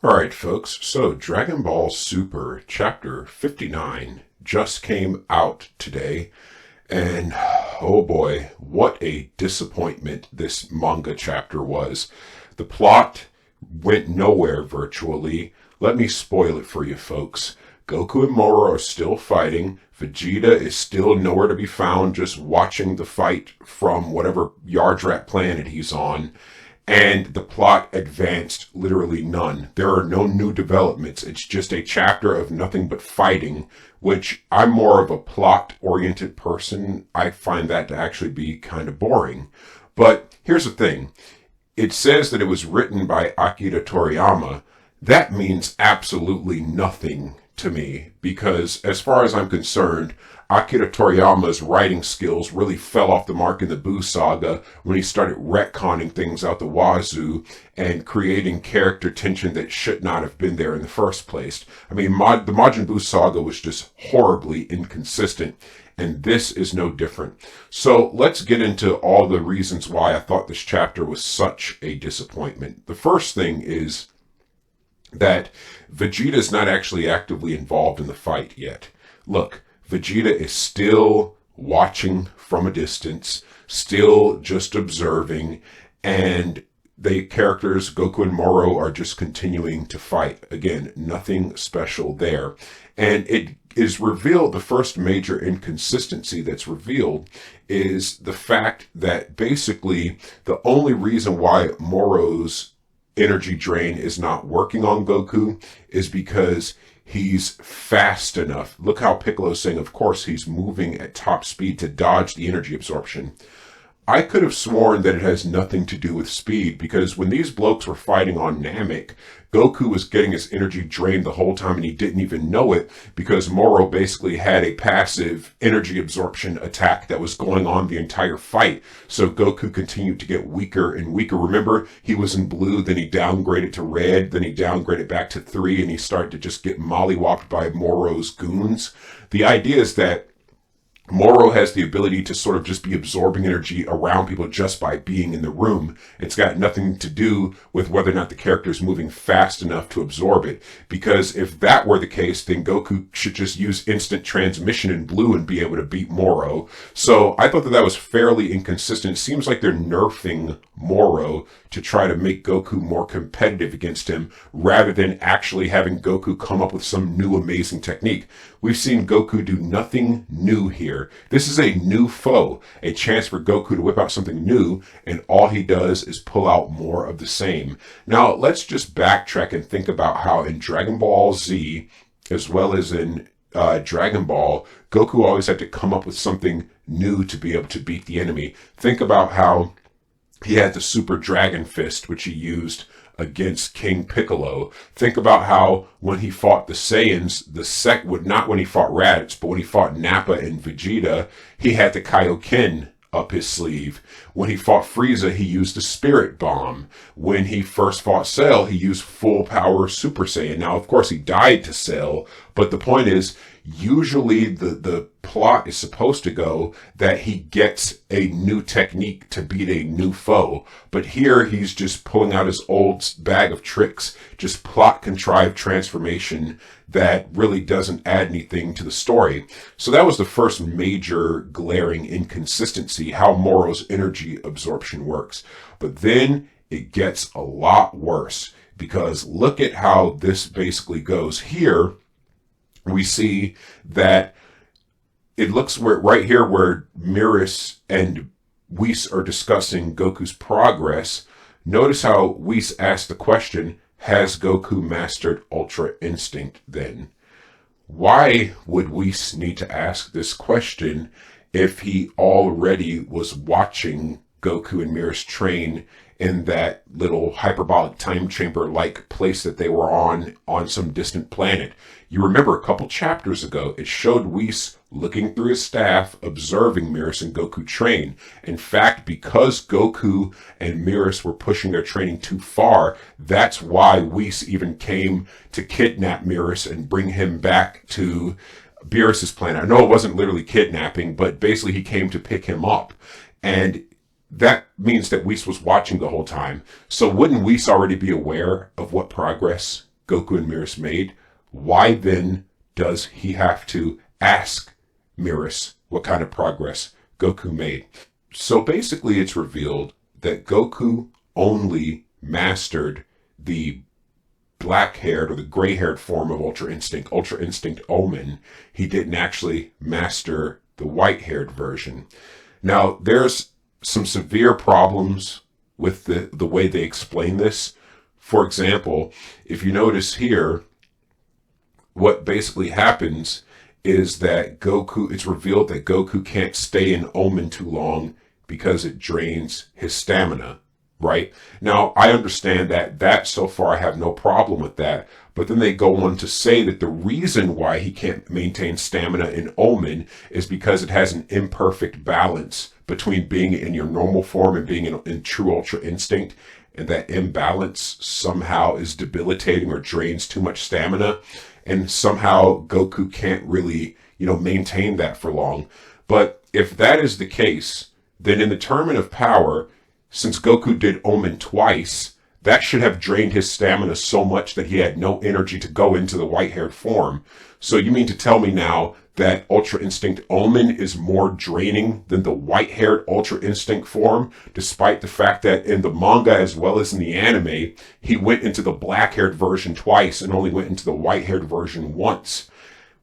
Alright, folks, so Dragon Ball Super Chapter 59 just came out today, and oh boy, what a disappointment this manga chapter was. The plot went nowhere virtually. Let me spoil it for you, folks. Goku and Moro are still fighting. Vegeta is still nowhere to be found, just watching the fight from whatever Yardrat planet he's on. And the plot advanced literally none. There are no new developments. It's just a chapter of nothing but fighting, which I'm more of a plot-oriented person. I find that to actually be kind of boring. But here's the thing. It says that it was written by Akira Toriyama. That means absolutely nothing to me because, as far as I'm concerned, Akira Toriyama's writing skills really fell off the mark in the Buu saga when he started retconning things out the wazoo and creating character tension that should not have been there in the first place. I mean, the Majin Buu saga was just horribly inconsistent, and this is no different. So let's get into all the reasons why I thought this chapter was such a disappointment. The first thing is that Vegeta is not actually actively involved in the fight yet. Look, Vegeta is still watching from a distance, still just observing, and the characters, Goku and Moro, are just continuing to fight. Again, nothing special there. And it is revealed, the first major inconsistency that's revealed is the fact that basically the only reason why Moro's energy drain is not working on Goku is because he's fast enough. Look how Piccolo's saying, of course, he's moving at top speed to dodge the energy absorption. I could have sworn that it has nothing to do with speed because when these blokes were fighting on Namek, Goku was getting his energy drained the whole time and he didn't even know it because Moro basically had a passive energy absorption attack that was going on the entire fight. So Goku continued to get weaker and weaker. Remember, he was in blue, then he downgraded to red, then he downgraded back to 3, and he started to just get mollywopped by Moro's goons. The idea is that Moro has the ability to sort of just be absorbing energy around people just by being in the room. It's got nothing to do with whether or not the character is moving fast enough to absorb it. Because if that were the case, then Goku should just use instant transmission in blue and be able to beat Moro. So I thought that that was fairly inconsistent. It seems like they're nerfing Moro to try to make Goku more competitive against him rather than actually having Goku come up with some new amazing technique. We've seen Goku do nothing new here. This is a new foe, a chance for Goku to whip out something new, and all he does is pull out more of the same. Now, let's just backtrack and think about how in Dragon Ball Z, as well as in Dragon Ball, Goku always had to come up with something new to be able to beat the enemy. Think about how he had the Super Dragon Fist, which he used against King Piccolo. Think about how when he fought the Saiyans, not when he fought Raditz, but when he fought Nappa and Vegeta, he had the Kaioken up his sleeve. When he fought Frieza, he used the Spirit Bomb. When he first fought Cell, he used full power Super Saiyan. Now, of course, he died to Cell, but the point is, usually the plot is supposed to go that he gets a new technique to beat a new foe. But here he's just pulling out his old bag of tricks, just plot contrived transformation that really doesn't add anything to the story. So that was the first major glaring inconsistency, how Moro's energy absorption works. But then it gets a lot worse because look at how this basically goes. Here we see that it looks right here where Miris and Whis are discussing Goku's progress. Notice how Whis asked the question, has Goku mastered Ultra Instinct then? Why would Whis need to ask this question if he already was watching Goku and Miris train in that little hyperbolic time chamber-like place that they were on some distant planet? You remember a couple chapters ago, it showed Whis looking through his staff, observing Miris and Goku train. In fact, because Goku and Miris were pushing their training too far, that's why Whis even came to kidnap Miris and bring him back to Beerus's planet. I know it wasn't literally kidnapping, but basically he came to pick him up. And that means that Whis was watching the whole time. So wouldn't Whis already be aware of what progress Goku and Mirror's made, why then does he have to ask Mirror's what kind of progress Goku made? So basically it's revealed that Goku only mastered the black-haired or the gray-haired form of Ultra Instinct Omen. He didn't actually master the white-haired version. Now, there's some severe problems with the way they explain this. For example, if you notice here, what basically happens is that it's revealed that Goku can't stay in Omen too long because it drains his stamina, right? Now, I understand that so far I have no problem with that, but then they go on to say that the reason why he can't maintain stamina in Omen is because it has an imperfect balance between being in your normal form and being in true Ultra Instinct, and that imbalance somehow is debilitating or drains too much stamina, and somehow Goku can't really, maintain that for long. But if that is the case, then in the Tournament of Power, since Goku did Omen twice, that should have drained his stamina so much that he had no energy to go into the white-haired form. So you mean to tell me now that Ultra Instinct Omen is more draining than the white-haired Ultra Instinct form, despite the fact that in the manga as well as in the anime, he went into the black-haired version twice and only went into the white-haired version once,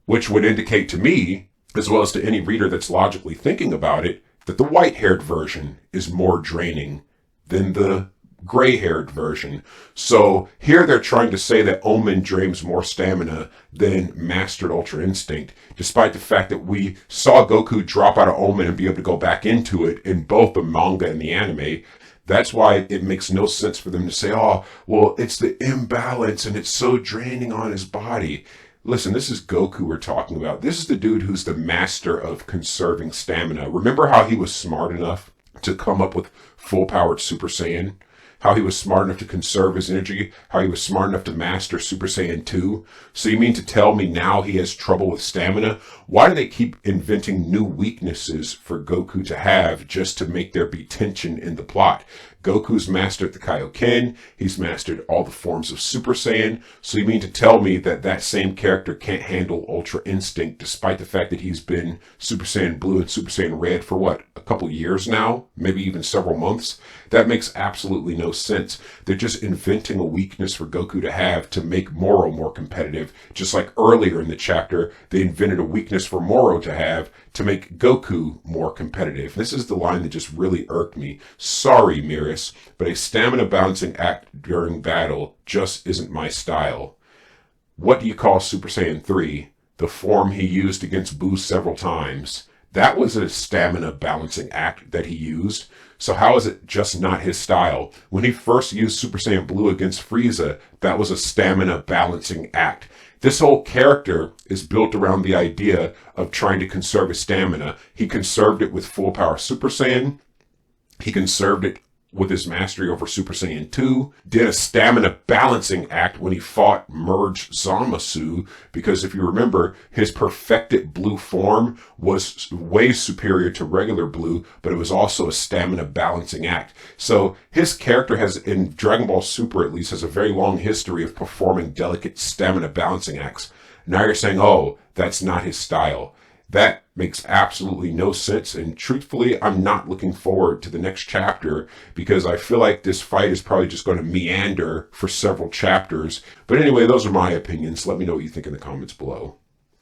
which would indicate to me, as well as to any reader that's logically thinking about it, that the white-haired version is more draining than the gray-haired version. So here they're trying to say that Omen drains more stamina than Mastered Ultra Instinct, despite the fact that we saw Goku drop out of Omen and be able to go back into it in both the manga and the anime. That's why it makes no sense for them to say, oh, well, it's the imbalance and it's so draining on his body. Listen, this is Goku we're talking about. This is the dude who's the master of conserving stamina. Remember how he was smart enough to come up with full-powered Super Saiyan? How he was smart enough to conserve his energy? How he was smart enough to master Super Saiyan 2? So you mean to tell me now he has trouble with stamina? Why do they keep inventing new weaknesses for Goku to have just to make there be tension in the plot? Goku's mastered the Kaioken. He's mastered all the forms of Super Saiyan. So you mean to tell me that that same character can't handle Ultra Instinct despite the fact that he's been Super Saiyan Blue and Super Saiyan Red for what, a couple years now? Maybe even several months? That makes absolutely no sense. They're just inventing a weakness for Goku to have to make Moro more competitive. Just like earlier in the chapter, they invented a weakness for Moro to have to make Goku more competitive. This is the line that just really irked me. Sorry, Mirror's, but a stamina balancing act during battle just isn't my style. What do you call Super Saiyan 3? The form he used against Buu several times. That was a stamina balancing act that he used. So how is it just not his style? When he first used Super Saiyan Blue against Frieza, that was a stamina balancing act. This whole character is built around the idea of trying to conserve his stamina. He conserved it with full power Super Saiyan. He conserved it with his mastery over Super Saiyan 2, did a stamina balancing act when he fought Merge Zamasu, because if you remember, his perfected blue form was way superior to regular blue, but it was also a stamina balancing act. So his character has, in Dragon Ball Super at least, has a very long history of performing delicate stamina balancing acts. Now you're saying, oh, that's not his style. That makes absolutely no sense, and truthfully, I'm not looking forward to the next chapter because I feel like this fight is probably just going to meander for several chapters. But anyway, those are my opinions. Let me know what you think in the comments below.